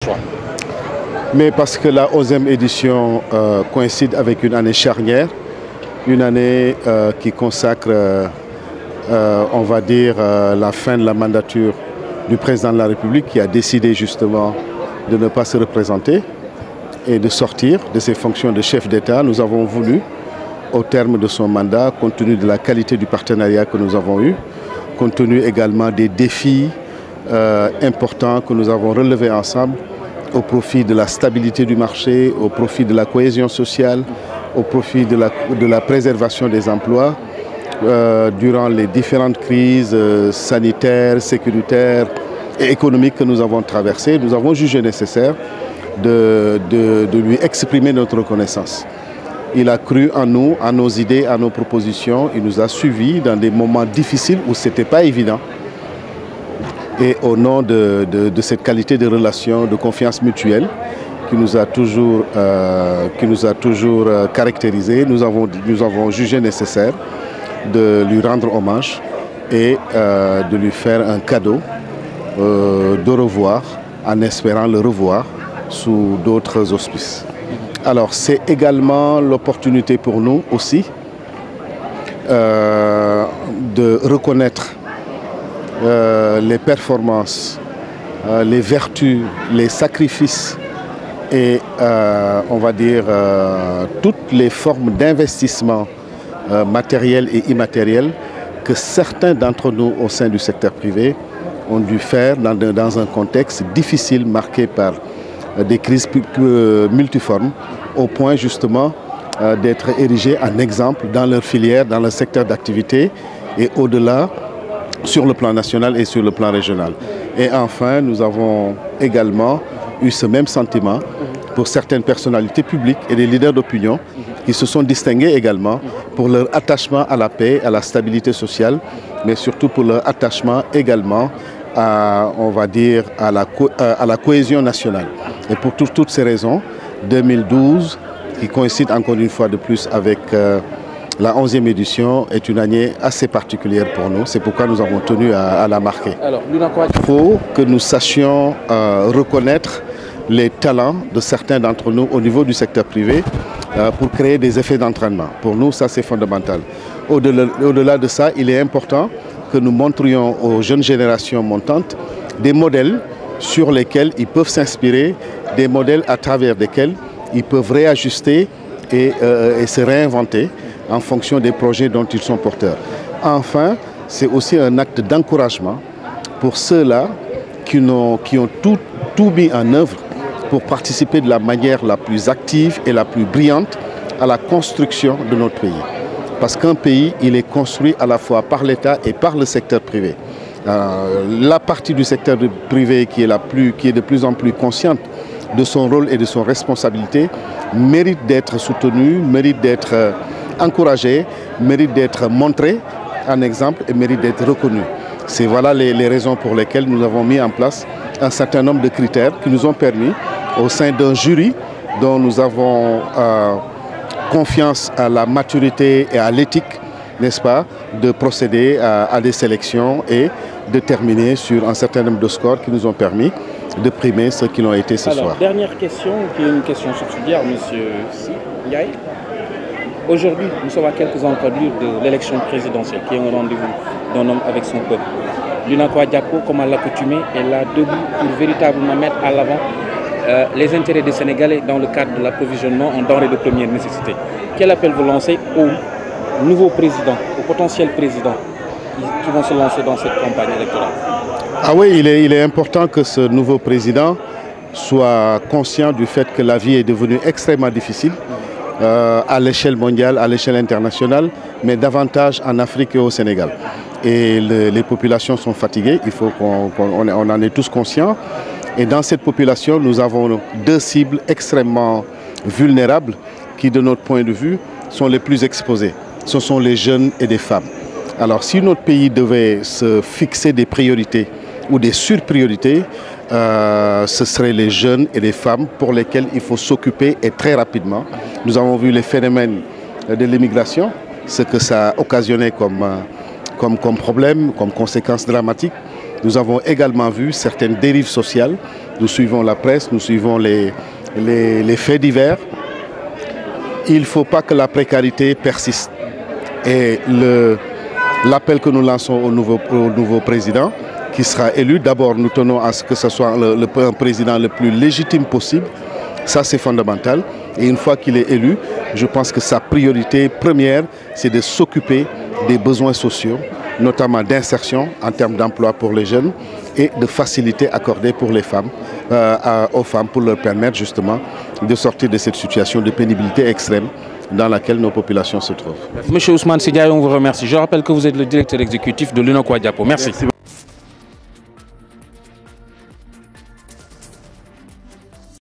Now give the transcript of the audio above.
choix? Mais parce que la 11e édition coïncide avec une année charnière, une année qui consacre, on va dire, la fin de la mandature du président de la République qui a décidé justement de ne pas se représenter et de sortir de ses fonctions de chef d'État. Nous avons voulu, au terme de son mandat, compte tenu de la qualité du partenariat que nous avons eu, compte tenu également des défis importants que nous avons relevés ensemble, au profit de la stabilité du marché, au profit de la cohésion sociale, au profit de la préservation des emplois, durant les différentes crises sanitaires, sécuritaires et économiques que nous avons traversées, nous avons jugé nécessaire de lui exprimer notre reconnaissance. Il a cru en nous, en nos idées, en nos propositions. Il nous a suivis dans des moments difficiles où ce n'était pas évident. Et au nom de cette qualité de relation, de confiance mutuelle qui nous a toujours caractérisé, nous avons jugé nécessaire de lui rendre hommage et de lui faire un cadeau de revoir, en espérant le revoir sous d'autres auspices. Alors c'est également l'opportunité pour nous aussi de reconnaître les performances, les vertus, les sacrifices et on va dire toutes les formes d'investissement matériel et immatériel que certains d'entre nous au sein du secteur privé ont dû faire dans un contexte difficile marqué par des crises multiformes au point justement d'être érigés en exemple dans leur filière, dans leur secteur d'activité et au-delà sur le plan national et sur le plan régional. Et enfin, nous avons également eu ce même sentiment pour certaines personnalités publiques et des leaders d'opinion qui se sont distingués également pour leur attachement à la paix, à la stabilité sociale, mais surtout pour leur attachement également à, on va dire, à la cohésion nationale. Et pour toutes ces raisons, 2012, qui coïncide encore une fois de plus avec la 11e édition, est une année assez particulière pour nous. C'est pourquoi nous avons tenu à la marquer. Alors, il faut que nous sachions reconnaître les talents de certains d'entre nous au niveau du secteur privé pour créer des effets d'entraînement. Pour nous, ça c'est fondamental. Au-delà de ça, il est important que nous montrions aux jeunes générations montantes des modèles sur lesquels ils peuvent s'inspirer, des modèles à travers lesquels ils peuvent réajuster et se réinventer en fonction des projets dont ils sont porteurs. Enfin, c'est aussi un acte d'encouragement pour ceux-là qui ont tout mis en œuvre pour participer de la manière la plus active et la plus brillante à la construction de notre pays. Parce qu'un pays, il est construit à la fois par l'État et par le secteur privé. La partie du secteur privé qui est de plus en plus consciente de son rôle et de son responsabilité mérite d'être soutenue, mérite d'être encouragée, mérite d'être montrée en exemple et mérite d'être reconnue. C'est voilà les raisons pour lesquelles nous avons mis en place un certain nombre de critères qui nous ont permis, au sein d'un jury dont nous avons confiance à la maturité et à l'éthique, n'est-ce pas, de procéder à des sélections et de terminer sur un certain nombre de scores qui nous ont permis de primer ceux qui l'ont été ce soir. Dernière question, qui est une question subsidiaire, M. Yaye. Aujourd'hui, nous sommes à quelques encablures de l'élection présidentielle, qui est un rendez-vous d'un homme avec son peuple. Lunakwa Diapo, comme à l'accoutumée, est là debout pour véritablement mettre à l'avant les intérêts des Sénégalais dans le cadre de l'approvisionnement en denrées de première nécessité. Quel appel vous lancez aux nouveaux présidents, aux potentiels présidents qui vont se lancer dans cette campagne électorale? Ah oui, il est important que ce nouveau président soit conscient du fait que la vie est devenue extrêmement difficile à l'échelle mondiale, à l'échelle internationale, mais davantage en Afrique et au Sénégal. Et les populations sont fatiguées, il faut qu'on en est tous conscients. Et dans cette population, nous avons deux cibles extrêmement vulnérables qui, de notre point de vue, sont les plus exposées. Ce sont les jeunes et les femmes. Alors, si notre pays devait se fixer des priorités ou des surpriorités, ce seraient les jeunes et les femmes pour lesquels il faut s'occuper et très rapidement. Nous avons vu les phénomènes de l'immigration, ce que ça a occasionné comme problème, comme conséquence dramatique. Nous avons également vu certaines dérives sociales nous suivons la presse, nous suivons les faits divers. Il ne faut pas que la précarité persiste. Et l'appel que nous lançons au nouveau président, qui sera élu, d'abord nous tenons à ce que ce soit un président le plus légitime possible. Ça, c'est fondamental. Et une fois qu'il est élu, je pense que sa priorité première, c'est de s'occuper des besoins sociaux, notamment d'insertion en termes d'emploi pour les jeunes et de facilités accordées pour les femmes, aux femmes pour leur permettre justement de sortir de cette situation de pénibilité extrême dans laquelle nos populations se trouvent. Monsieur Ousmane Sy Ndiaye, on vous remercie. Je rappelle que vous êtes le directeur exécutif de l'UNACOIS Diapo. Merci.